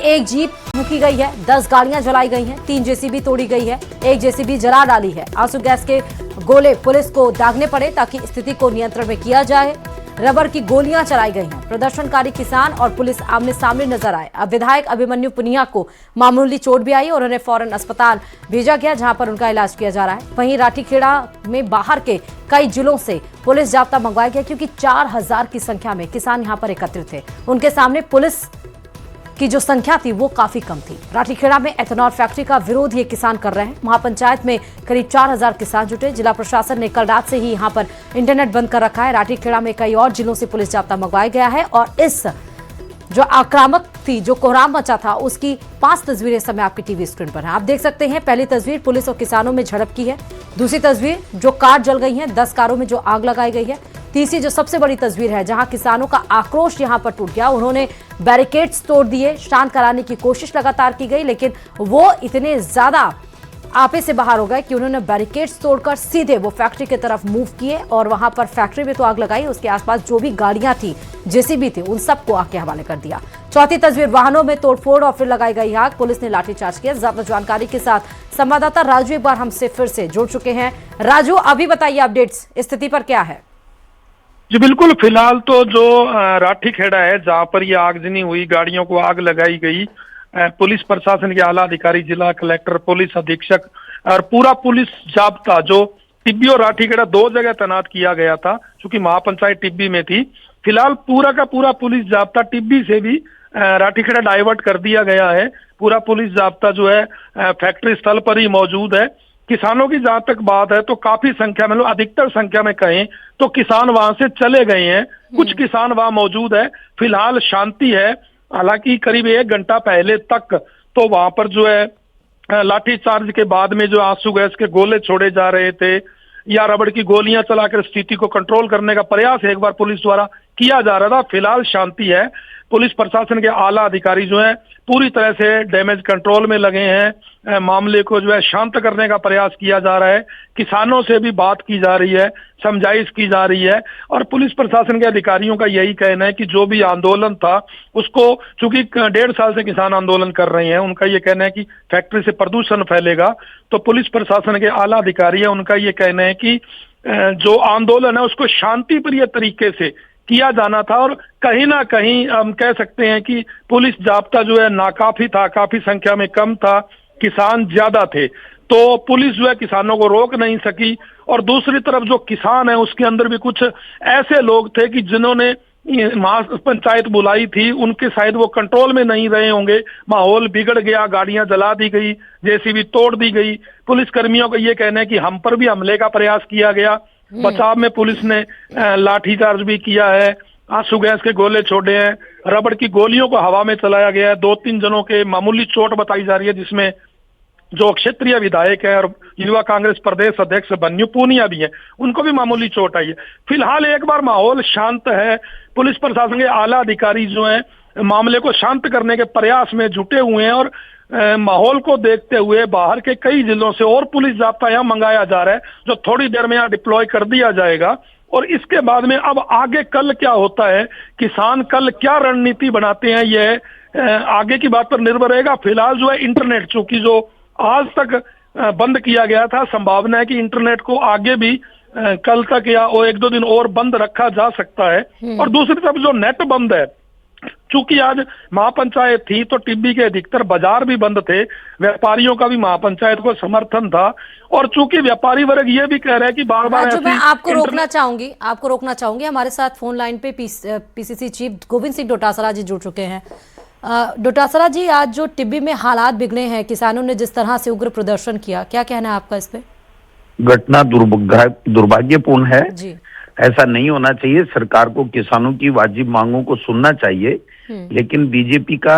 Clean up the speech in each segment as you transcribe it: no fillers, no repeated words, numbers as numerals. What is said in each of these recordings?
एक जीप फूंकी गई है, 10 गाड़ियां जलाई गई हैं, 3 जेसीबी तोड़ी गई है, एक जेसीबी जला डाली है। आंसू गैस के गोले पुलिस को दागने पड़े ताकि स्थिति को नियंत्रण में किया जाए। रबर की गोलियां चलाई गई हैं। प्रदर्शनकारी किसान और पुलिस आमने सामने नजर आए। अब विधायक अभिमन्यु पुनिया को मामूली चोट भी आई और उन्हें फौरन अस्पताल भेजा गया, जहां पर उनका इलाज किया जा रहा है। वहीं राठीखेड़ा में बाहर के कई जिलों से पुलिस जाब्ता मंगवाया गया, क्योंकि 4000 की संख्या में किसान यहां पर एकत्रित थे। उनके सामने पुलिस की जो संख्या थी वो काफी कम थी। राठीखेड़ा में एथेनॉल फैक्ट्री का विरोध ये किसान कर रहे हैं। महापंचायत में करीब 4000 किसान जुटे। जिला प्रशासन ने कल रात से ही यहां पर इंटरनेट बंद कर रखा है। राठीखेड़ा में कई और जिलों से पुलिस जाब्ता मंगवाया गया है और इस जो आक्रामक थी, जो कोहराम मचा था, उसकी 5 तस्वीरें इस समय आपकी टीवी स्क्रीन पर हैं। आप देख सकते हैं। पहली तस्वीर पुलिस और किसानों में झड़प की है। दूसरी तस्वीर जो कार जल गई है, 10 कारों में जो आग लगाई गई है। तीसरी जो सबसे बड़ी तस्वीर है, जहां किसानों का आक्रोश यहां पर टूट गया। उन्होंने बैरिकेड्स तोड़ दिए, शांत कराने की कोशिश लगातार की गई, लेकिन वो इतने ज्यादा आपे से बाहर हो गए कि उन्होंने बैरिकेड्स तोड़कर सीधे वो फैक्ट्री की तरफ मूव किए और वहां पर फैक्ट्री में तो आग लगाई, उसके आसपास जो भी गाड़ियां थी, जेसीबी थी, उन सबको आग के हवाले कर दिया। चौथी तस्वीर, वाहनों में तोड़फोड़ और फिर लगाई गई आग। पुलिस ने लाठीचार्ज किया। ज्यादा जानकारी के साथ संवाददाता राजू एक बार हमसे फिर से जुड़ चुके हैं। राजू, अभी बताइए अपडेट्स, स्थिति पर क्या है? जी बिल्कुल, फिलहाल तो जो राठीखेड़ा है, जहां पर ये आगजनी हुई, गाड़ियों को आग लगाई गई, पुलिस प्रशासन के आला अधिकारी, जिला कलेक्टर, पुलिस अधीक्षक और पूरा पुलिस जाब्ता जो टिब्बी और राठीखेड़ा 2 जगह तैनात किया गया था, क्योंकि महापंचायत टिब्बी में थी। फिलहाल पूरा का पूरा पुलिस जाब्ता टिब्बी से भी राठीखेड़ा डाइवर्ट कर दिया गया है। पूरा पुलिस जाब्ता जो है फैक्ट्री स्थल पर ही मौजूद है। किसानों की जहां तक बात है तो काफी संख्या में, अधिकतर संख्या में कहें तो किसान वहां से चले गए हैं। कुछ किसान वहां मौजूद है। फिलहाल शांति है। हालांकि करीब 1 घंटा पहले तक तो वहां पर जो है लाठीचार्ज के बाद में जो आंसू गैस के गोले छोड़े जा रहे थे या रबड़ की गोलियां चलाकर स्थिति को कंट्रोल करने का प्रयास एक बार पुलिस द्वारा किया जा रहा था। फिलहाल शांति है। पुलिस प्रशासन के आला अधिकारी जो है पूरी तरह से डैमेज कंट्रोल में लगे हैं। मामले को जो है शांत करने का प्रयास किया जा रहा है। किसानों से भी बात की जा रही है, समझाइश की जा रही है और पुलिस प्रशासन के अधिकारियों का यही कहना है कि जो भी आंदोलन था उसको, चूंकि 1.5 साल से किसान आंदोलन कर रहे हैं, उनका ये कहना है कि फैक्ट्री से प्रदूषण फैलेगा। तो पुलिस प्रशासन के आला अधिकारी है, उनका ये कहना है कि जो आंदोलन है उसको शांतिप्रिय तरीके से किया जाना था और कहीं ना कहीं हम कह सकते हैं कि पुलिस जाब्ता जो है नाकाफी था, काफी संख्या में कम था, किसान ज्यादा थे, तो पुलिस जो है किसानों को रोक नहीं सकी। और दूसरी तरफ जो किसान है उसके अंदर भी कुछ ऐसे लोग थे कि जिन्होंने महापंचायत बुलाई थी, उनके शायद वो कंट्रोल में नहीं रहे होंगे, माहौल बिगड़ गया, गाड़ियां जला दी गई, जेसीबी तोड़ दी गई। पुलिस कर्मियों का ये कहना है कि हम पर भी हमले का प्रयास किया गया। बचाव में पुलिस ने लाठीचार्ज भी किया है, आंसू गैस के गोले छोड़े हैं, रबड़ की गोलियों को हवा में चलाया गया है। 2-3 जनों के मामूली चोट बताई जा रही है, जिसमें जो क्षेत्रीय विधायक है और युवा कांग्रेस प्रदेश अध्यक्ष बन्यू पूनिया भी है, उनको भी मामूली चोट आई है। फिलहाल एक बार माहौल शांत है। पुलिस प्रशासन के आला अधिकारी जो है मामले को शांत करने के प्रयास में जुटे हुए हैं और माहौल को देखते हुए बाहर के कई जिलों से और पुलिस जाब्ता यहाँ मंगाया जा रहा है, जो थोड़ी देर में यहाँ डिप्लॉय कर दिया जाएगा। और इसके बाद में अब आगे कल क्या होता है, किसान कल क्या रणनीति बनाते हैं, यह आगे की बात पर निर्भर रहेगा। फिलहाल जो है इंटरनेट, चूंकि जो आज तक बंद किया गया था, संभावना है कि इंटरनेट को आगे भी कल तक या 1-2 दिन और बंद रखा जा सकता है। और दूसरी तरफ जो नेट बंद है, चूंकि आज महापंचायत थी तो टिब्बी के अधिकतर बाजार भी बंद थे, व्यापारियों का भी महापंचायत को समर्थन था और चूंकि व्यापारी वर्ग ये भी कह रहे हैं कि बार-बार मैं आपको रोकना चाहूंगी। हमारे साथ फोन लाइन पे पीसीसी चीफ गोविंद सिंह डोटासरा जी जुड़ चुके हैं। डोटासरा जी, आज जो टिब्बी में हालात बिगड़े हैं, किसानों ने जिस तरह से उग्र प्रदर्शन किया, क्या कहना है आपका इस पे? घटना दुर्भाग्यपूर्ण है जी। ऐसा नहीं होना चाहिए। सरकार को किसानों की वाजिब मांगों को सुनना चाहिए, लेकिन बीजेपी का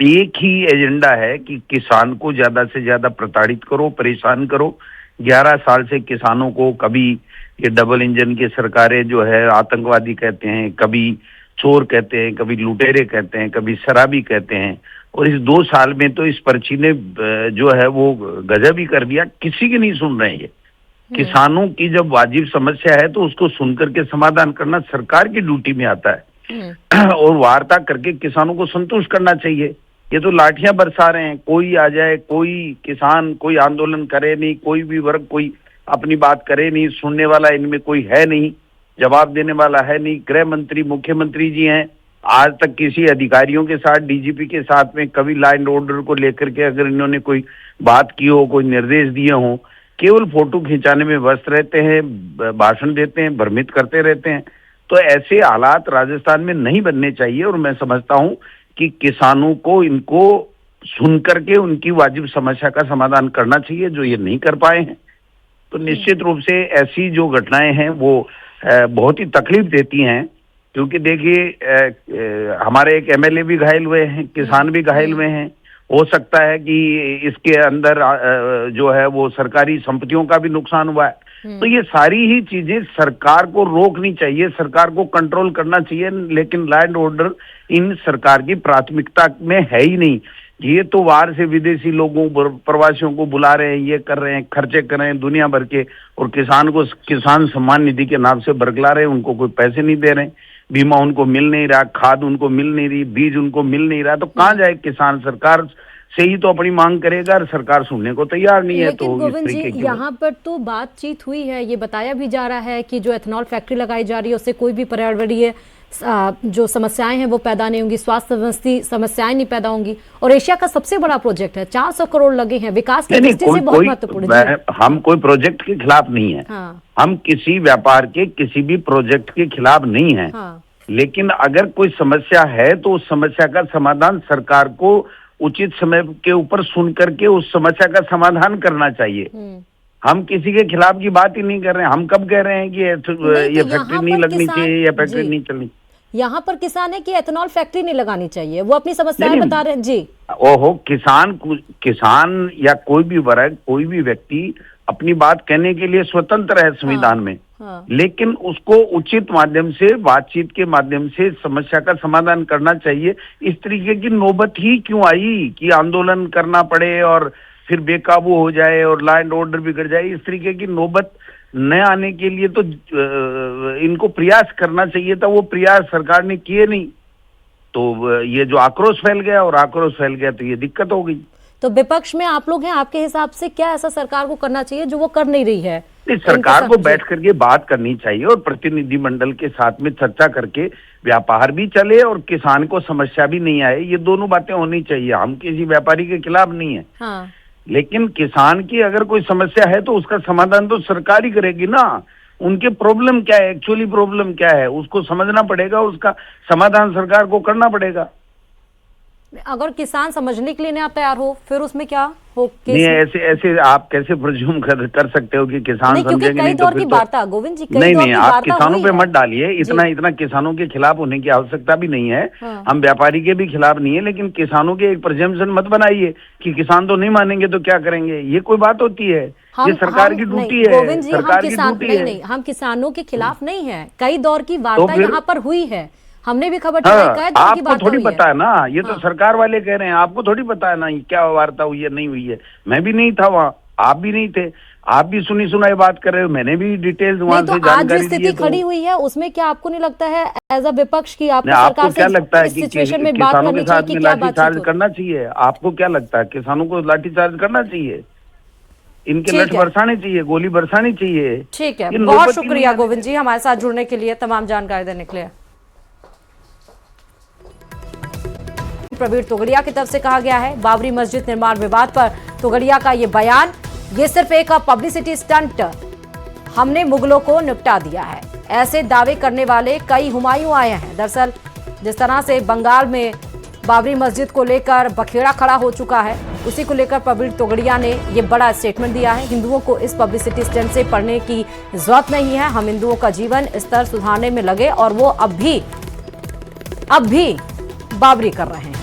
एक ही एजेंडा है कि किसान को ज्यादा से ज्यादा प्रताड़ित करो, परेशान करो। 11 साल से किसानों को कभी ये डबल इंजन की सरकारें जो है आतंकवादी कहते हैं, कभी चोर कहते हैं, कभी लुटेरे कहते हैं, कभी शराबी कहते हैं। और इस 2 साल में तो इस पर्ची ने जो है वो गजब ही कर दिया। किसी की नहीं सुन रहे हैं। किसानों की जब वाजिब समस्या है तो उसको सुनकर के समाधान करना सरकार की ड्यूटी में आता है और वार्ता करके किसानों को संतुष्ट करना चाहिए। ये तो लाठियां बरसा रहे हैं, कोई आ जाए, कोई किसान कोई आंदोलन करे नहीं, कोई भी वर्ग कोई अपनी बात करे नहीं, सुनने वाला इनमें कोई है नहीं, जवाब देने वाला है नहीं। गृह मंत्री मुख्यमंत्री जी हैं, आज तक किसी अधिकारियों के साथ, डीजीपी के साथ में कभी लॉ एंड ऑर्डर को लेकर के अगर इन्होंने कोई बात की हो, कोई निर्देश दिए हों, केवल फोटो खिंचाने में व्यस्त रहते हैं, भाषण देते हैं, भ्रमित करते रहते हैं। तो ऐसे हालात राजस्थान में नहीं बनने चाहिए और मैं समझता हूं कि किसानों को इनको सुन करके उनकी वाजिब समस्या का समाधान करना चाहिए, जो ये नहीं कर पाए हैं। तो निश्चित रूप से ऐसी जो घटनाएं हैं वो बहुत ही तकलीफ देती हैं, क्योंकि देखिए हमारे एक एमएलए भी घायल हुए हैं, किसान भी घायल हुए हैं। हो सकता है कि इसके अंदर जो है वो सरकारी संपत्तियों का भी नुकसान हुआ है। तो ये सारी ही चीजें सरकार को रोकनी चाहिए, सरकार को कंट्रोल करना चाहिए, लेकिन लॉ एंड ऑर्डर इन सरकार की प्राथमिकता में है ही नहीं। ये तो बाहर से विदेशी लोगों प्रवासियों को बुला रहे हैं, ये कर रहे हैं, खर्चे कर रहे हैं दुनिया भर के, और किसान को किसान सम्मान निधि के नाम से बरगला रहे हैं, उनको कोई पैसे नहीं दे रहे, बीमा उनको मिल नहीं रहा, खाद उनको मिल नहीं रही, बीज उनको मिल नहीं रहा। तो कहाँ जाए किसान? सरकार से ही तो अपनी मांग करेगा और सरकार सुनने को तैयार नहीं है। तो गोविंद जी, यहाँ पर तो बातचीत हुई है, ये बताया भी जा रहा है कि जो एथेनॉल फैक्ट्री लगाई जा रही है उससे कोई भी पर्यावरणीय जो समस्याएं हैं वो पैदा नहीं होंगी, स्वास्थ्य संबंधी समस्याएं नहीं पैदा होंगी, और एशिया का सबसे बड़ा प्रोजेक्ट है, 400 करोड़ लगे हैं, विकास की दृष्टि से बहुत महत्वपूर्ण है। हम कोई प्रोजेक्ट के खिलाफ नहीं है, हाँ। हम किसी व्यापार के किसी भी प्रोजेक्ट के खिलाफ नहीं है, हाँ। लेकिन अगर कोई समस्या है तो उस समस्या का समाधान सरकार को उचित समय के ऊपर सुन करके उस समस्या का समाधान करना चाहिए। हम किसी के खिलाफ की बात ही नहीं कर रहे हैं। हम कब कह रहे हैं कि ये फैक्ट्री नहीं लगनी चाहिए या फैक्ट्री नहीं चलनी? यहाँ पर किसान है कि एथेनॉल फैक्ट्री नहीं लगानी चाहिए, वो अपनी समस्याएं बता रहे हैं जी। ओहो, किसान या कोई भी वर्ग, कोई भी व्यक्ति अपनी बात कहने के लिए स्वतंत्र है संविधान में, लेकिन उसको उचित माध्यम से, बातचीत के माध्यम से समस्या का समाधान करना चाहिए। इस तरीके की नौबत ही क्यों आई कि आंदोलन करना पड़े और फिर बेकाबू हो जाए और लॉ एंड ऑर्डर बिगड़ जाए? इस तरीके की नौबत न आने के लिए तो इनको प्रयास करना चाहिए था, वो प्रयास सरकार ने किए नहीं। तो ये जो आक्रोश फैल गया, और आक्रोश फैल गया तो ये दिक्कत हो गई। तो विपक्ष में आप लोग हैं, आपके हिसाब से क्या ऐसा सरकार को करना चाहिए जो वो कर नहीं रही है? सरकार को बैठ करके बात करनी चाहिए और प्रतिनिधि मंडल के साथ में चर्चा करके व्यापार भी चले और किसान को समस्या भी नहीं आए, ये दोनों बातें होनी चाहिए। हम किसी व्यापारी के खिलाफ नहीं है, हाँ। लेकिन किसान की अगर कोई समस्या है तो उसका समाधान तो सरकार ही करेगी ना। उनके प्रॉब्लम क्या है, एक्चुअली प्रॉब्लम क्या है, उसको समझना पड़ेगा, उसका समाधान सरकार को करना पड़ेगा। अगर किसान समझने के लिए नहीं आप तैयार हो, फिर उसमें क्या हो? नहीं, ऐसे आप कैसे प्रिज्यूम कर सकते हो कि किसान समझेंगे? नहीं, तो वार्ता गोविंद जी, नहीं, आप किसानों पे मत डालिए, इतना किसानों के खिलाफ होने की आवश्यकता भी नहीं है। हाँ। हम व्यापारी के भी खिलाफ नहीं है, लेकिन किसानों के एक प्रिजम्पशन मत बनाइए कि किसान तो नहीं मानेंगे तो क्या करेंगे। ये कोई बात होती है? ये सरकार की ड्यूटी है, सरकार की ड्यूटी है। हम किसानों के खिलाफ नहीं है, कई दौर की वार्ता यहाँ पर हुई है, हमने भी खबर चलाई। आपको थोड़ी पता है ना, ये तो सरकार वाले कह रहे हैं, आपको थोड़ी पता है ना क्या वार्ता हुई है नहीं हुई है। मैं भी नहीं था वहाँ, आप भी नहीं थे, आप भी सुनी सुनाई बात कर रहे हो, मैंने भी डिटेल्स वहाँ से जानकारी दी है। स्थिति खड़ी हुई है उसमें क्या आपको नहीं लगता है एज अ विपक्ष की आपको क्या लगता है कि किसानों के साथ में लाठीचार्ज करना चाहिए? आपको क्या लगता है किसानों को लाठीचार्ज करना चाहिए? इनके लठ बरसाने चाहिए, गोली बरसानी चाहिए। ठीक है, बहुत शुक्रिया गोविंद जी हमारे साथ जुड़ने के लिए, तमाम जानकारी देने के लिए। प्रवीण तोगड़िया की तरफ से कहा गया है बाबरी मस्जिद निर्माण विवाद पर तोगड़िया का ये बयान, ये सिर्फ एक पब्लिसिटी स्टंट, हमने मुगलों को निपटा दिया है, ऐसे दावे करने वाले कई हुमायूं आए हैं। दरअसल जिस तरह से बंगाल में बाबरी मस्जिद को लेकर बखेड़ा खड़ा हो चुका है, उसी को लेकर प्रवीण तोगड़िया ने ये बड़ा स्टेटमेंट दिया है। हिंदुओं को इस पब्लिसिटी स्टंट से पढ़ने की जरूरत नहीं है, हम हिंदुओं का जीवन स्तर सुधारने में लगे और वो अब भी बाबरी कर रहे हैं।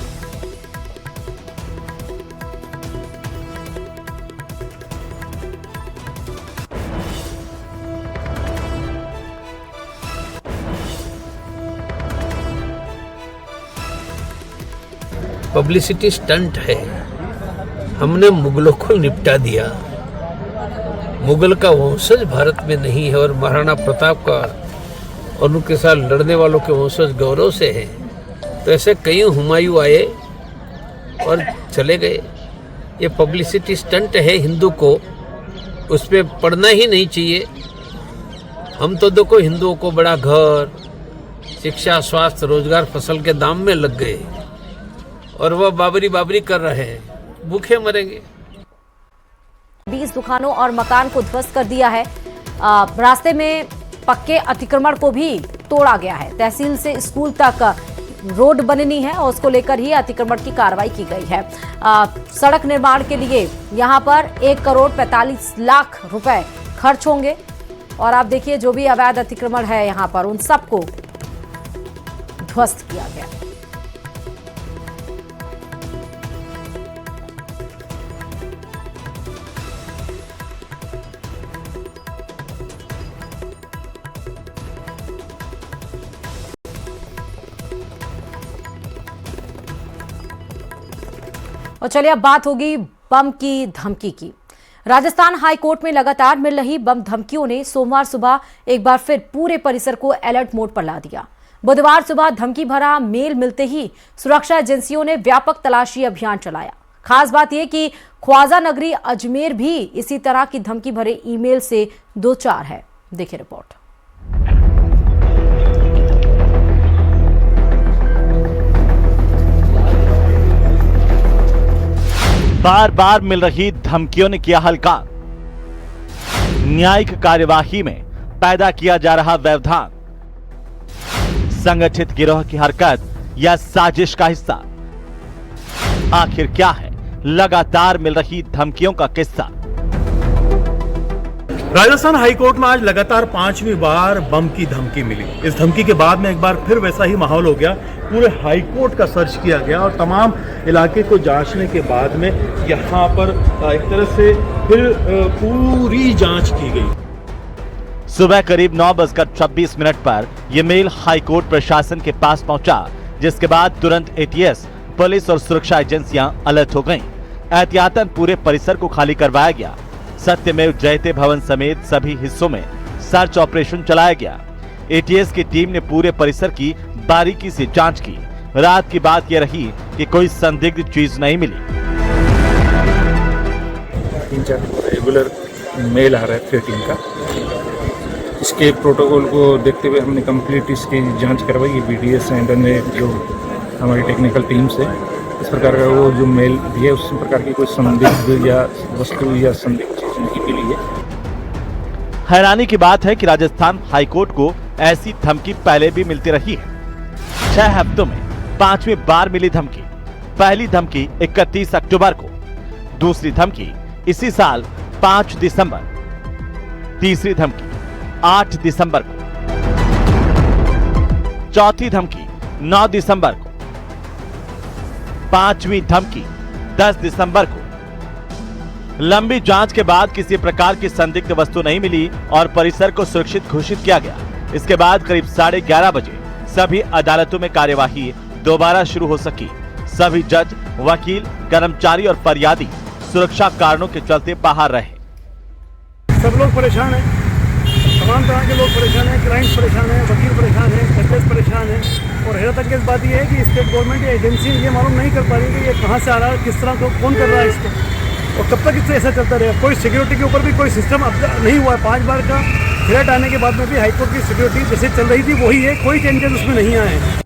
पब्लिसिटी स्टंट है, हमने मुगलों को निपटा दिया। मुगल का वंशज भारत में नहीं है और महाराणा प्रताप का और उनके साथ लड़ने वालों के वंशज गौरव से है। तो ऐसे कई हुमायूं आए और चले गए। ये पब्लिसिटी स्टंट है, हिंदू को उस पर पढ़ना ही नहीं चाहिए। हम तो देखो हिंदुओं को बड़ा घर, शिक्षा, स्वास्थ्य, रोजगार, फसल के दाम में लग गए और वह बाबरी कर रहे हैं, भूखे मरेंगे। 20 दुकानों और मकान को ध्वस्त कर दिया है। रास्ते में पक्के अतिक्रमण को भी तोड़ा गया है। तहसील से स्कूल तक रोड बननी है और उसको लेकर ही अतिक्रमण की कार्रवाई की गई है। सड़क निर्माण के लिए यहां पर 1,45,00,000 रुपए खर्च होंगे और आप देखिए जो भी अवैध अतिक्रमण है यहां पर उन सबको ध्वस्त किया गया। और चलिए अब बात होगी बम की धमकी की। राजस्थान हाई कोर्ट में लगातार मिल रही बम धमकियों ने सोमवार सुबह एक बार फिर पूरे परिसर को अलर्ट मोड पर ला दिया। बुधवार सुबह धमकी भरा मेल मिलते ही सुरक्षा एजेंसियों ने व्यापक तलाशी अभियान चलाया। खास बात यह कि ख्वाजा नगरी अजमेर भी इसी तरह की धमकी भरे ईमेल से दो चार है। देखिए रिपोर्ट। बार बार मिल रही धमकियों ने किया हल्का। न्यायिक कार्यवाही में पैदा किया जा रहा व्यवधान, संगठित गिरोह की हरकत या साजिश का हिस्सा। आखिर क्या है लगातार मिल रही धमकियों का किस्सा? राजस्थान हाईकोर्ट में आज लगातार 5वीं बार बम की धमकी मिली। इस धमकी के बाद में एक बार फिर वैसा ही माहौल हो गया। पूरे हाईकोर्ट का सर्च किया गया और तमाम इलाके को जांचने के बाद में यहाँ पर एक तरह से फिर पूरी जांच की गई। सुबह करीब 9:26 पर यह मेल हाईकोर्ट प्रशासन के पास पहुंचा, जिसके बाद तुरंत एटीएस, पुलिस और सुरक्षा एजेंसियां अलर्ट हो गईं। एहतियातन पूरे परिसर को खाली करवाया गया। सत्यमेव जयते भवन समेत सभी हिस्सों में सर्च ऑपरेशन चलाया गया। एटीएस की टीम ने पूरे परिसर की बारीकी से जांच की। रात की बात यह रही कि कोई संदिग्ध चीज नहीं मिली। 3-4 रेगुलर मेल आ रहा है थ्रेटिंग का। इसके प्रोटोकॉल को देखते हुए हमने कंप्लीट इसकी जांच करवाई। बीडीएस एंड ने जो हमारी टेक्निकल टीम से इस प्रकार का वो जो मेल दिए उस प्रकार की कोई संदिग्ध या वस्तु या संदिग्ध चीज नहीं मिली है। हैरानी की बात है कि राजस्थान हाईकोर्ट को ऐसी धमकी पहले भी मिलती रही है। 6 हफ्तों में 5वीं बार मिली धमकी। पहली धमकी 31 अक्टूबर को, दूसरी धमकी इसी साल 5 दिसंबर, तीसरी धमकी 8 दिसंबर को, चौथी धमकी 9 दिसंबर को, 5वीं धमकी 10 दिसंबर को। लंबी जांच के बाद किसी प्रकार की संदिग्ध वस्तु नहीं मिली और परिसर को सुरक्षित घोषित किया गया। इसके बाद करीब 11:30 बजे सभी अदालतों में कार्यवाही दोबारा शुरू हो सकी। सभी जज, वकील, कर्मचारी और फरियादी सुरक्षा कारणों के चलते बाहर रहे। सब लोग परेशान हैं, तमाम तरह के लोग परेशान हैं। क्लाइंट्स परेशान हैं, वकील परेशान हैं, जजेस परेशान हैं। और हैरत अंगेज बात यह है कि स्टेट गवर्नमेंट या एजेंसी ये मालूम नहीं कर पा रही कि ये कहाँ से आ रहा है, किस तरह को कौन कर रहा है इसको, और कब तक इससे ऐसा चलता रहेगा। कोई सिक्योरिटी के ऊपर भी कोई सिस्टम अब नहीं हुआ है। 5 बार का थ्रेट आने के बाद में भी हाईकोर्ट की सिक्योरिटी जैसे चल रही थी वही है, कोई चेंजेस उसमें नहीं आए हैं।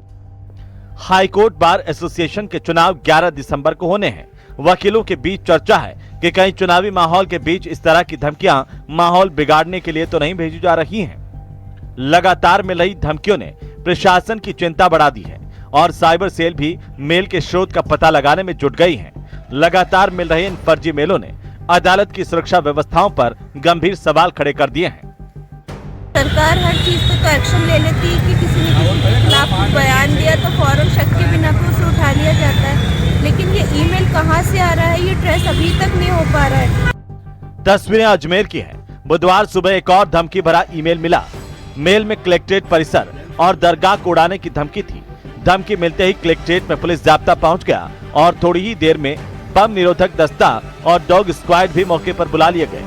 हाईकोर्ट बार एसोसिएशन के चुनाव 11 दिसंबर को होने हैं। वकीलों के बीच चर्चा है कि कहीं चुनावी माहौल के बीच इस तरह की धमकियां माहौल बिगाड़ने के लिए तो नहीं भेजी जा रही हैं। लगातार मिल रही धमकियों ने प्रशासन की चिंता बढ़ा दी है और साइबर सेल भी मेल के स्रोत का पता लगाने में जुट गई है। लगातार मिल रहे इन फर्जी मेलों ने अदालत की सुरक्षा व्यवस्थाओं पर गंभीर सवाल खड़े कर दिए हैं। सरकार हर चीज पे तो एक्शन ले लेती है कि किसी ने किसी के खिलाफ बयान दिया तो फौरन शक के बिना पे उसे उठा लिया जाता है, लेकिन ये ईमेल कहां से आ रहा है ये ट्रेस अभी तक नहीं हो पा रहा है। तस्वीरें अजमेर की हैं। बुधवार सुबह एक और धमकी भरा ईमेल मिला। मेल में कलेक्ट्रेट परिसर और दरगाह को उड़ाने की धमकी थी। धमकी मिलते ही कलेक्ट्रेट में पुलिस जाब्ता पहुंच गया और थोड़ी ही देर में बम निरोधक दस्ता और डॉग स्क्वाड भी मौके पर बुला लिए गए।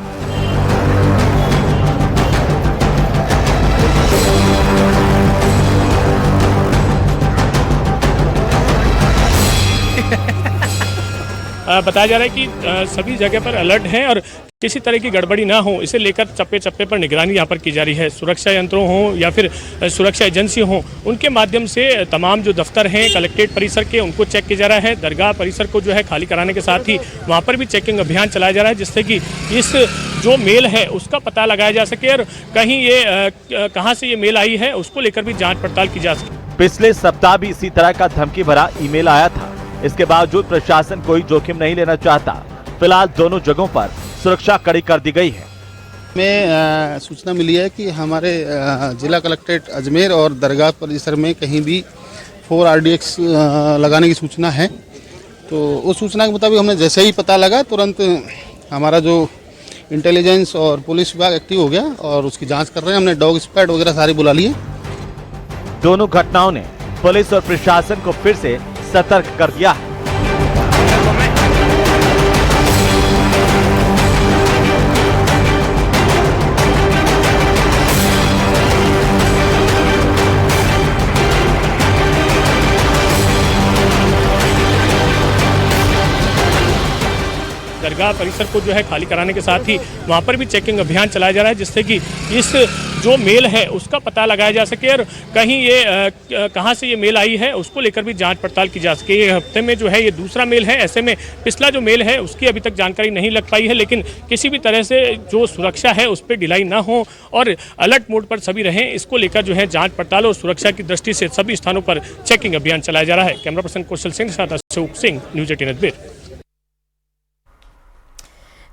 बताया जा रहा है कि सभी जगह पर अलर्ट हैं और किसी तरह की गड़बड़ी ना हो, इसे लेकर चप्पे चप्पे पर निगरानी यहाँ पर की जा रही है। सुरक्षा यंत्रों हों या फिर सुरक्षा एजेंसी हों, उनके माध्यम से तमाम जो दफ्तर हैं कलेक्ट्रेट परिसर के, उनको चेक किया जा रहा है। दरगाह परिसर को जो है खाली कराने के साथ ही वहाँ पर भी चेकिंग अभियान चलाया जा रहा है, जिससे कि इस जो मेल है उसका पता लगाया जा सके और कहीं ये कहाँ से ये मेल आई है उसको लेकर भी जाँच पड़ताल की जा सके। पिछले सप्ताह भी इसी तरह का धमकी भरा ईमेल आया था। इसके बावजूद प्रशासन कोई जोखिम नहीं लेना चाहता। फिलहाल दोनों जगहों पर सुरक्षा कड़ी कर दी गई है। में सूचना मिली है कि हमारे जिला कलेक्ट्रेट अजमेर और दरगाह परिसर में कहीं भी 4 RDX लगाने की सूचना है। तो उस सूचना के मुताबिक हमने जैसे ही पता लगा तुरंत हमारा जो इंटेलिजेंस और पुलिस विभाग एक्टिव हो गया और उसकी जांच कर रहे हैं। हमने डॉग स्क्वाड वगैरह सारे बुला लिए। दोनों घटनाओं ने पुलिस और प्रशासन को फिर से सतर्क कर दिया है। दरगाह परिसर को जो है खाली कराने के साथ ही वहाँ पर भी चेकिंग अभियान चलाया जा रहा है, जिससे कि इस जो मेल है उसका पता लगाया जा सके और कहीं ये कहाँ से ये मेल आई है उसको लेकर भी जांच पड़ताल की जा सके। ये हफ्ते में जो है ये दूसरा मेल है। ऐसे में पिछला जो मेल है उसकी अभी तक जानकारी नहीं लग पाई है, लेकिन किसी भी तरह से जो सुरक्षा है उस पर ढिलाई ना हो और अलर्ट मोड पर सभी रहें, इसको लेकर जो है जाँच पड़ताल और सुरक्षा की दृष्टि से सभी स्थानों पर चेकिंग अभियान चलाया जा रहा है। कैमरा पर्सन कौशल सिंह के साथ अशोक सिंह, न्यूज़ 18 अजमेर।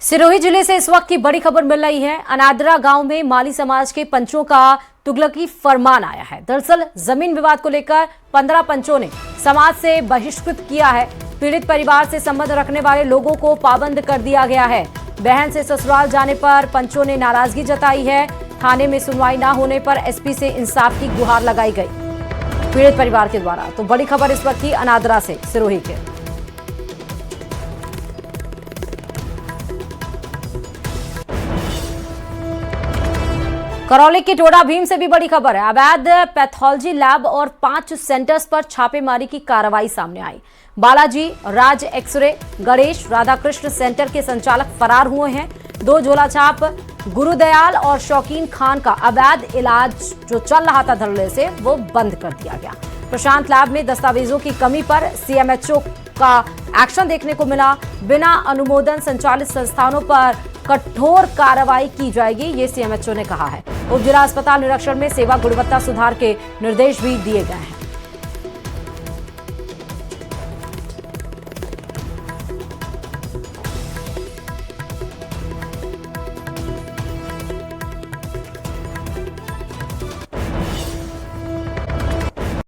सिरोही जिले से इस वक्त की बड़ी खबर मिल रही है। अनादरा गांव में माली समाज के पंचों का तुगलकी फरमान आया है। दरअसल जमीन विवाद को लेकर 15 पंचों ने समाज से बहिष्कृत किया है। पीड़ित परिवार से संबंध रखने वाले लोगों को पाबंद कर दिया गया है। बहन से ससुराल जाने पर पंचों ने नाराजगी जताई है। थाने में सुनवाई न होने पर एसपी से इंसाफ की गुहार लगाई गई पीड़ित परिवार के द्वारा। तो बड़ी खबर इस वक्त की अनादरा से सिरोही के। करौली के टोडा भीम से भी बड़ी खबर है। अवैध पैथोलॉजी लैब और 5 सेंटर्स पर छापेमारी की कार्रवाई सामने आई। बालाजी, राज एक्सरे, गणेश, राधाकृष्ण सेंटर के संचालक फरार हुए हैं। 2 झोलाछाप गुरुदयाल और शौकीन खान का अवैध इलाज जो चल रहा था धरने से वो बंद कर दिया गया। प्रशांत लैब में दस्तावेजों की कमी पर CMHO का एक्शन देखने को मिला। बिना अनुमोदन संचालित संस्थानों पर कठोर कार्रवाई की जाएगी, ये CMHO ने कहा है। उप जिला अस्पताल निरीक्षण में सेवा गुणवत्ता सुधार के निर्देश भी दिए गए हैं।